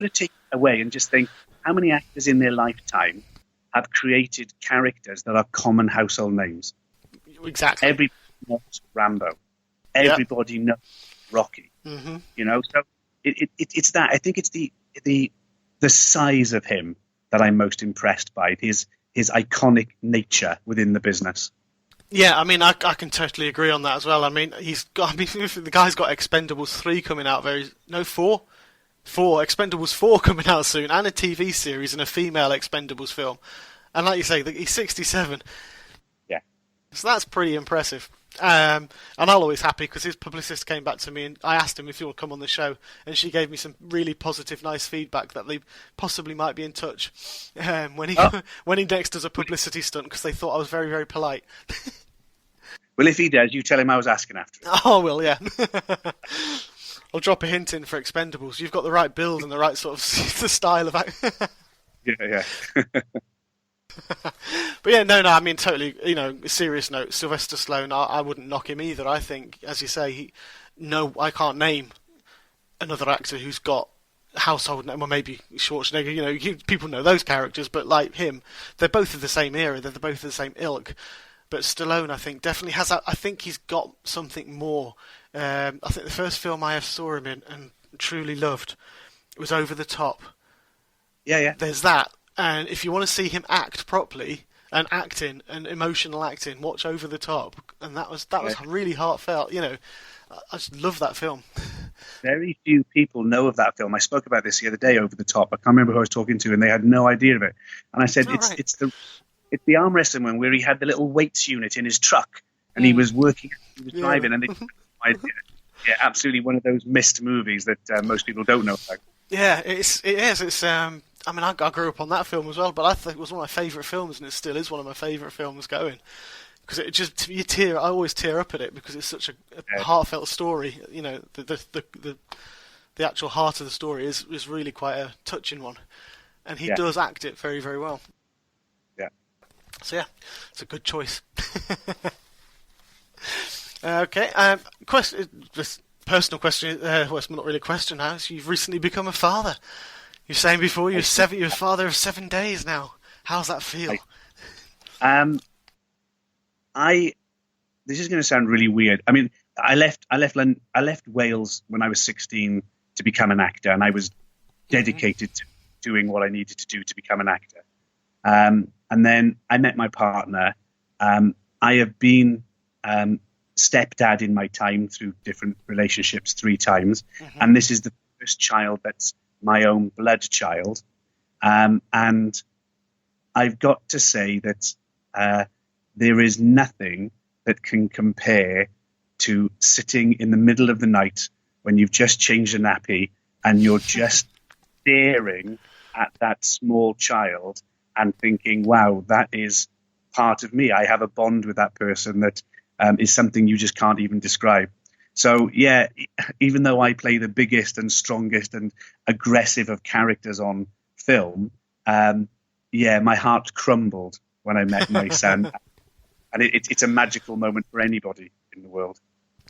to take it away and just think how many actors in their lifetime have created characters that are common household names. Exactly. Everybody knows Rambo. Yep. Everybody knows Rocky. Mm-hmm. You know, so it's that. I think it's the size of him that I'm most impressed by. His iconic nature within the business. Yeah, I mean, I can totally agree on that as well. I mean, the guy's got Expendables 3 coming out 4? 4, Expendables 4 coming out soon, and a TV series and a female Expendables film. And like you say, he's 67. Yeah. So that's pretty impressive. And I'm always happy because his publicist came back to me and I asked him if he would come on the show, and she gave me some really positive, nice feedback that they possibly might be in touch when he next does a publicity stunt, because they thought I was very, very polite. Well, if he does, you tell him I was asking after him. Oh, well, yeah. I'll drop a hint in for Expendables. You've got the right build and the right sort of the style of act. Yeah. But yeah, no, I mean, totally, serious note, Sylvester Stallone, I wouldn't knock him either. I think, as you say, I can't name another actor who's got household name, or maybe Schwarzenegger, people know those characters, but like him, they're both of the same era, they're both of the same ilk. But Stallone, I think, definitely has that. I think he's got something more. I think the first film I ever saw him in and truly loved was Over the Top. Yeah. There's that. And if you want to see him act properly and acting and emotional acting, watch Over the Top. And that was really heartfelt. I just love that film. Very few people know of that film. I spoke about this the other day, Over the Top. I can't remember who I was talking to, and they had no idea of it. And I said, it's the arm wrestling one where he had the little weights unit in his truck, and he was driving, and they had no idea. Yeah, absolutely one of those missed movies that most people don't know about. Yeah, it is. It's. I mean, I grew up on that film as well, but I think it was one of my favourite films, and it still is one of my favourite films going. Because it just I always tear up at it because it's such a heartfelt story. The actual heart of the story is really quite a touching one, and he does act it very, very well. Yeah. So yeah, it's a good choice. Okay. Just personal question. Well, it's not really a question now. So you've recently become a father. You were saying before you're a father of 7 days now. How's that feel? This is going to sound really weird. I mean, I left Wales when I was 16 to become an actor, and I was dedicated to doing what I needed to do to become an actor. And then I met my partner. I have been stepdad in my time through different relationships 3 times, and this is the first child that's my own blood child. And I've got to say that there is nothing that can compare to sitting in the middle of the night when you've just changed a nappy and you're just staring at that small child and thinking, wow, that is part of me. I have a bond with that person that is something you just can't even describe. So, yeah, even though I play the biggest and strongest and aggressive of characters on film, my heart crumbled when I met my son. And it's a magical moment for anybody in the world.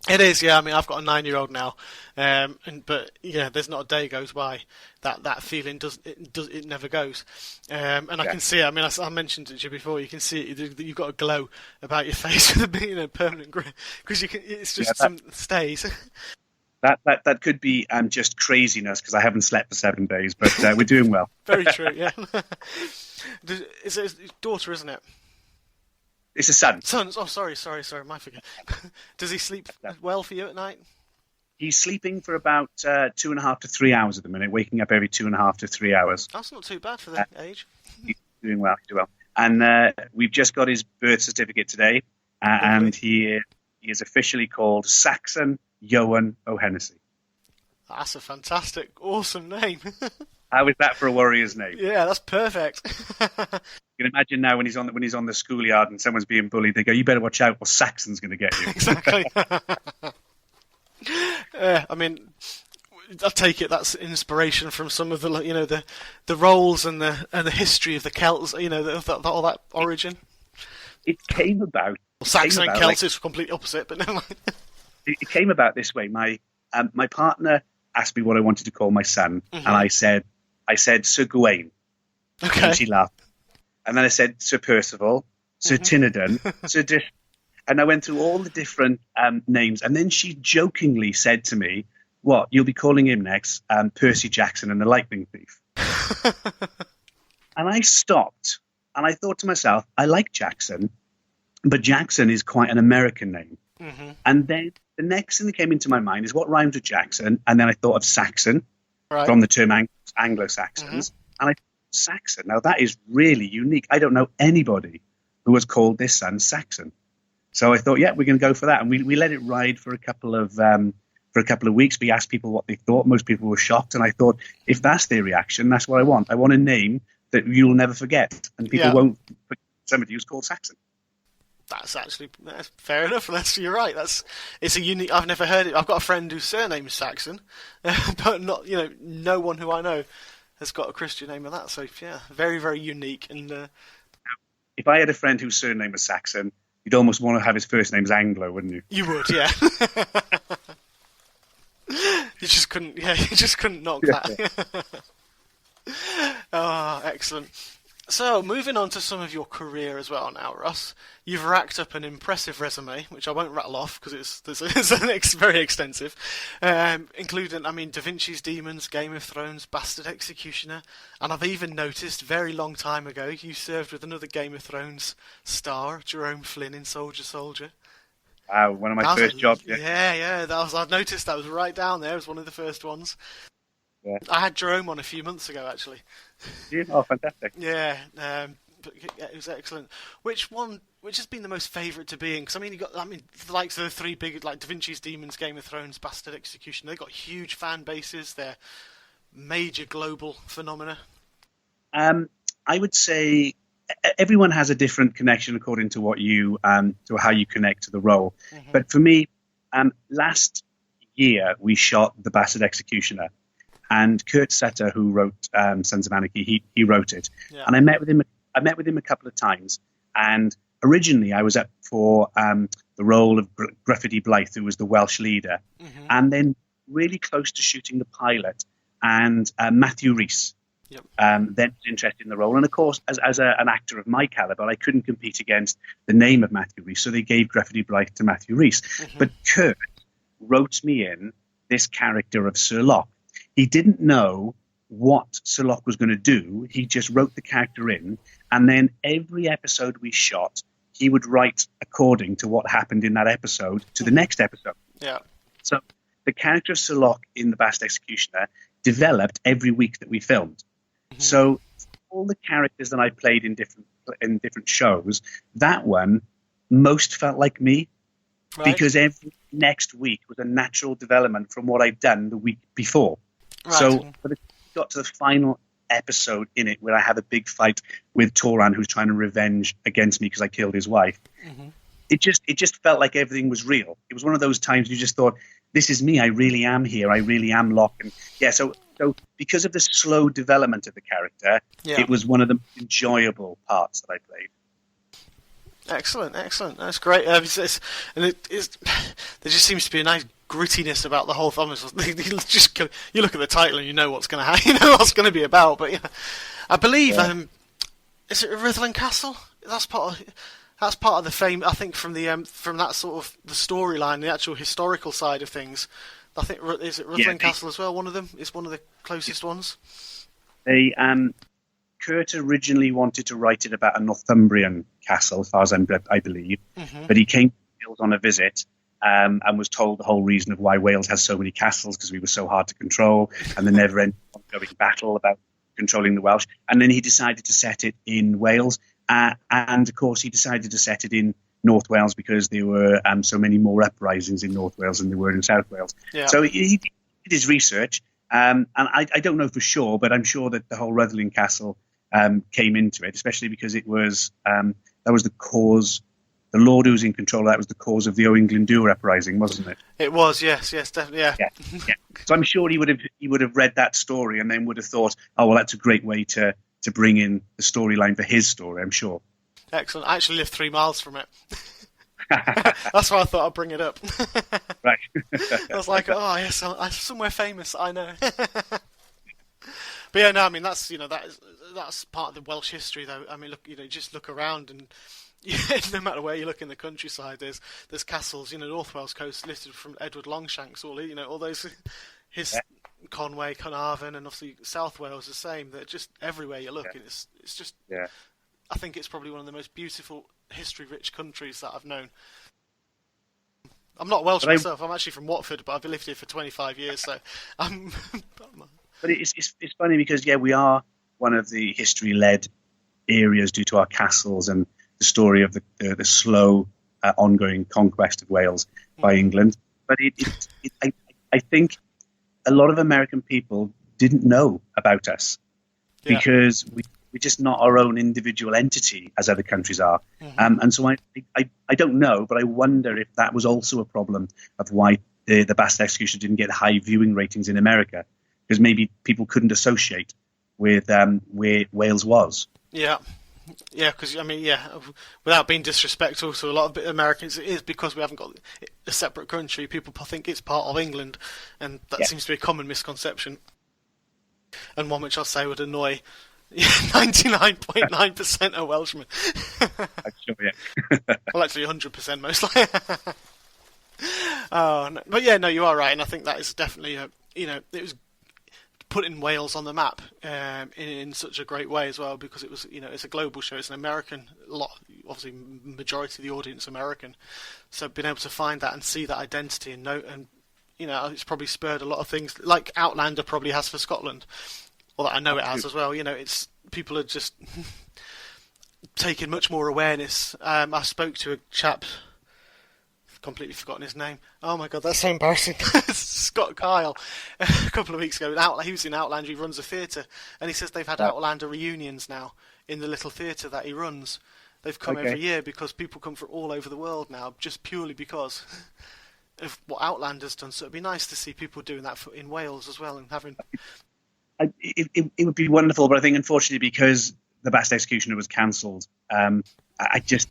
It is, yeah. I mean, I've got a 9-year-old now, but yeah, there's not a day goes by that feeling it never goes. And I can see it. I mean, I mentioned it to you before. You can see it. You've got a glow about your face with it being a permanent grin because you can. It's just some stays. That could be just craziness because I haven't slept for 7 days, but we're doing well. Very true. Yeah. It's his daughter, isn't it? It's a son. Son. Oh, sorry. My forget. Does he sleep well for you at night? He's sleeping for about 2.5 to 3 hours at the minute, waking up every 2.5 to 3 hours. That's not too bad for the age. He's doing well. And we've just got his birth certificate today, and he is officially called Saxon Johan O'Hennessy. That's a fantastic, awesome name. How is that for a warrior's name? Yeah, that's perfect. You can imagine now when he's on the schoolyard and someone's being bullied, they go, "You better watch out, or Saxon's going to get you." Exactly. I mean, I take it that's inspiration from some of the roles and the history of the Celts. All that origin. It came about. Saxon and Celts is completely opposite, but never mind. It came about this way. My partner asked me what I wanted to call my son, and I said I said Sir Gawain. Okay. And she laughed. And then I said Sir Percival, Sir Tinadan, Sir Dis. And I went through all the different names. And then she jokingly said to me, "What, you'll be calling him next? Percy Jackson and the Lightning Thief." And I stopped and I thought to myself, I like Jackson, but Jackson is quite an American name. Mm-hmm. And then the next thing that came into my mind is what rhymes with Jackson. And then I thought of Saxon Right. from the term Anglo-Saxons. And I thought, Saxon. Now that is really unique. I don't know anybody who has called this son Saxon. So I thought, yeah, we're going to go for that. And we let it ride for a couple of weeks. We asked people what they thought. Most people were shocked. And I thought, if that's their reaction, that's what I want. I want a name that you'll never forget. And people won't forget somebody who's called Saxon. that's fair enough. You're right. It's a unique. I've never heard it. I've got a friend whose surname is Saxon, but not no one who I know has got a Christian name of that. So yeah, very very unique. And if I had a friend whose surname was Saxon, you'd almost want to have his first name as Anglo, wouldn't you? You would, yeah. You just couldn't. Yeah, you just couldn't knock that. Oh, excellent. So, moving on to some of your career as well now, Ross. You've racked up an impressive resume, which I won't rattle off because it's very extensive, including, Davinci's Demons, Game of Thrones, Bastard Executioner, and I've even noticed, very long time ago, you served with another Game of Thrones star, Jerome Flynn in Soldier. Wow, one of my first jobs. Yeah. I've noticed that was right down there as one of the first ones. Yeah. I had Jerome on a few months ago, actually. Oh, fantastic. Yeah, but it was excellent. Which has been the most favourite to be in? Because you got, the likes of the three big, like Davinci's Demons, Game of Thrones, Bastard Execution. They've got huge fan bases. They're major global phenomena. I would say everyone has a different connection according to what you to how you connect to the role. Mm-hmm. But for me, last year we shot The Bastard Executioner. And Kurt Sutter, who wrote Sons of Anarchy, he wrote it. Yeah. And I met with him a couple of times. And originally I was up for the role of Gruffydd Blythe, who was the Welsh leader. Mm-hmm. And then really close to shooting the pilot. And Matthew Rhys then was interested in the role. And of course, as an actor of my caliber, I couldn't compete against the name of Matthew Rhys. So they gave Gruffydd Blythe to Matthew Rhys. Mm-hmm. But Kurt wrote me in this character of Sir Locke. He didn't know what Sir Locke was going to do. He just wrote the character in, and then every episode we shot, he would write according to what happened in that episode to the next episode. Yeah. So the character of Sir Locke in The Bastard Executioner developed every week that we filmed. Mm-hmm. So all the characters that I played in different shows, that one most felt like me. Right. Because every next week was a natural development from what I'd done the week before. Right. So when it got to the final episode in it where I have a big fight with Toran, who's trying to revenge against me because I killed his wife, mm-hmm. it just felt like everything was real. It was one of those times you just thought, this is me. I really am here. I really am Locke. And yeah, so because of the slow development of the character, it was one of the enjoyable parts that I played. Excellent. That's great. There just seems to be a nice grittiness about the whole film. You look at the title and you know what's going to happen. You know what's going to be about. But yeah, I believe is it Rutland Castle? That's part of the fame. I think from that sort of the storyline, the actual historical side of things. I think is it Rutland Castle as well. One of them is one of the closest ones. Kurt originally wanted to write it about a Northumbrian castle, as far as I believe, mm-hmm. but he came to Wales on a visit and was told the whole reason of why Wales has so many castles, because we were so hard to control, and the never-ending ongoing battle about controlling the Welsh. And then he decided to set it in Wales, and of course he decided to set it in North Wales because there were so many more uprisings in North Wales than there were in South Wales. Yeah. So he did his research, and I don't know for sure, but I'm sure that the whole Rutland Castle came into it, especially because it was that was the cause. The Lord who was in control of that was the cause of the O Englandur uprising, wasn't it? It was, yes, definitely, yeah. So I'm sure he would have read that story and then would have thought, oh well, that's a great way to bring in the storyline for his story. I'm sure. Excellent. I actually live 3 miles from it. That's why I thought I'd bring it up. Right. I was like, oh yes, somewhere famous. I know. But yeah, no, I mean that's part of the Welsh history, though. I mean, look, just look around, and no matter where you look in the countryside, there's castles. North Wales coast listed from Edward Longshanks, all those his Conway, Carnarvon, and obviously South Wales the same. They're just everywhere you look, and it's just. Yeah. I think it's probably one of the most beautiful, history-rich countries that I've known. I'm not Welsh myself. I'm actually from Watford, but I've lived here for 25 years, so I'm. But it's funny because we are one of the history-led areas due to our castles and the story of the slow ongoing conquest of Wales by England. But I think a lot of American people didn't know about us because we're just not our own individual entity as other countries are. And so I don't know, but I wonder if that was also a problem of why the Bastard Execution didn't get high viewing ratings in America, because maybe people couldn't associate with where Wales was. Yeah, because without being disrespectful to a lot of Americans, it is because we haven't got a separate country. People think it's part of England, and that seems to be a common misconception, and one which I'll say would annoy 99.9% of Welshmen. I'm sure, Well, actually 100% most likely. Oh, no. But yeah, no, you are right, and I think that is definitely it was putting Wales on the map in such a great way as well, because it was it's a global show. It's an American obviously majority of the audience American, so being able to find that and see that identity and note, and it's probably spurred a lot of things like Outlander probably has for Scotland, or that I know it has as well. It's people are just taking much more awareness. I spoke to a chap. Completely forgotten his name. Oh my god, that's so embarrassing. Scott Kyle, a couple of weeks ago, he was in Outlander. He runs a theatre, and he says they've had Outlander reunions now in the little theatre that he runs. They've come every year because people come from all over the world now, just purely because of what Outlander's done. So it'd be nice to see people doing that in Wales as well, and having. It would be wonderful, but I think unfortunately because the Bastard Executioner was cancelled, it just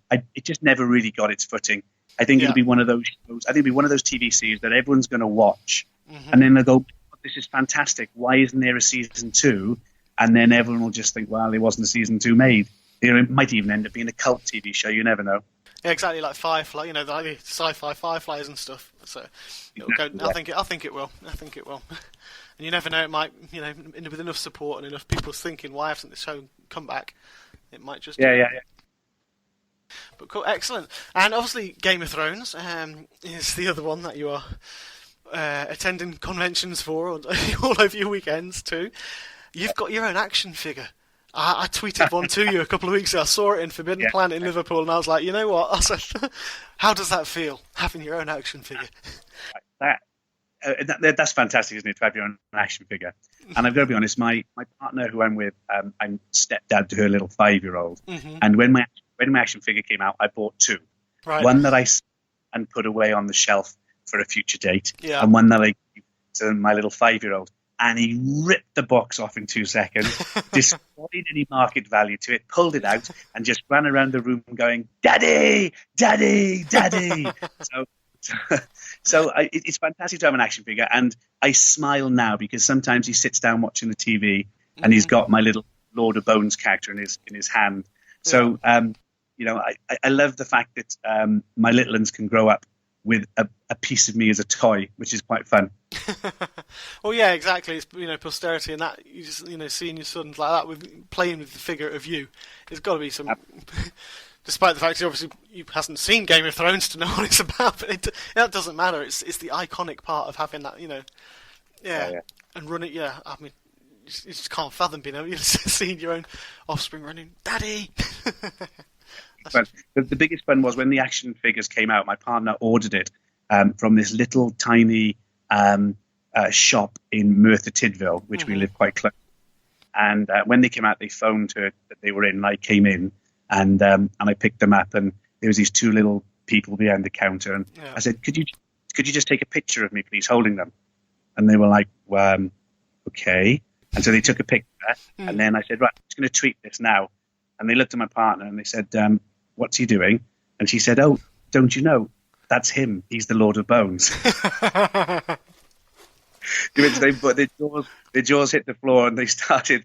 never really got its footing. I think it'll be one of those shows. I think it'll be one of those TV series that everyone's going to watch, and then they'll go, oh, "This is fantastic. Why isn't there a season 2?" And then everyone will just think, "Well, there wasn't a season 2 made." It might even end up being a cult TV show. You never know. Yeah, exactly, like Firefly. The sci-fi Fireflies and stuff. So it'll go. I think it will. And you never know. It might. With enough support and enough people thinking, "Why hasn't this show come back?" It might just. Yeah. But cool, excellent. And obviously Game of Thrones is the other one that you are attending conventions for all over your weekends too. You've got your own action figure. I tweeted one to you a couple of weeks ago. I saw it in Forbidden Planet in Liverpool, and I was like, you know what? I said, how does that feel, having your own action figure? That's fantastic, isn't it, to have your own action figure? And I've got to be honest, my partner who I'm with, I'm stepdad to her little 5-year-old, and when my action figure came out, I bought 2. Right. One that I and put away on the shelf for a future date, and one that I gave to my little 5-year-old. And he ripped the box off in 2 seconds, destroyed any market value to it, pulled it out, and just ran around the room going, "Daddy, Daddy, Daddy!" So it's fantastic to have an action figure, and I smile now because sometimes he sits down watching the TV, and he's got my little Lord of Bones character in his hand. So I love the fact that my little ones can grow up with a piece of me as a toy, which is quite fun. Well, yeah, exactly. It's posterity, and that you just seeing your sons like that with playing with the figure of you. There's got to be some. Despite the fact that obviously you hasn't seen Game of Thrones to know what it's about, but that doesn't matter. It's the iconic part of having that, and run it. Yeah, I mean, you just can't fathom being able to see your own offspring running, "Daddy." But the biggest fun was when the action figures came out. My partner ordered it from this little tiny shop in Merthyr Tydfil, which we live quite close. And when they came out, they phoned her that they were in, and I came in, and I picked them up, and there was these 2 little people behind the counter, and I said, "Could you just take a picture of me, please, holding them?" And they were like, well, "Okay." And so they took a picture, and then I said, "Right, I'm just going to tweet this now." And they looked at my partner and they said, "What's he doing?" And she said, "Oh, don't you know? That's him. He's the Lord of Bones." to which they put their jaws hit the floor and they started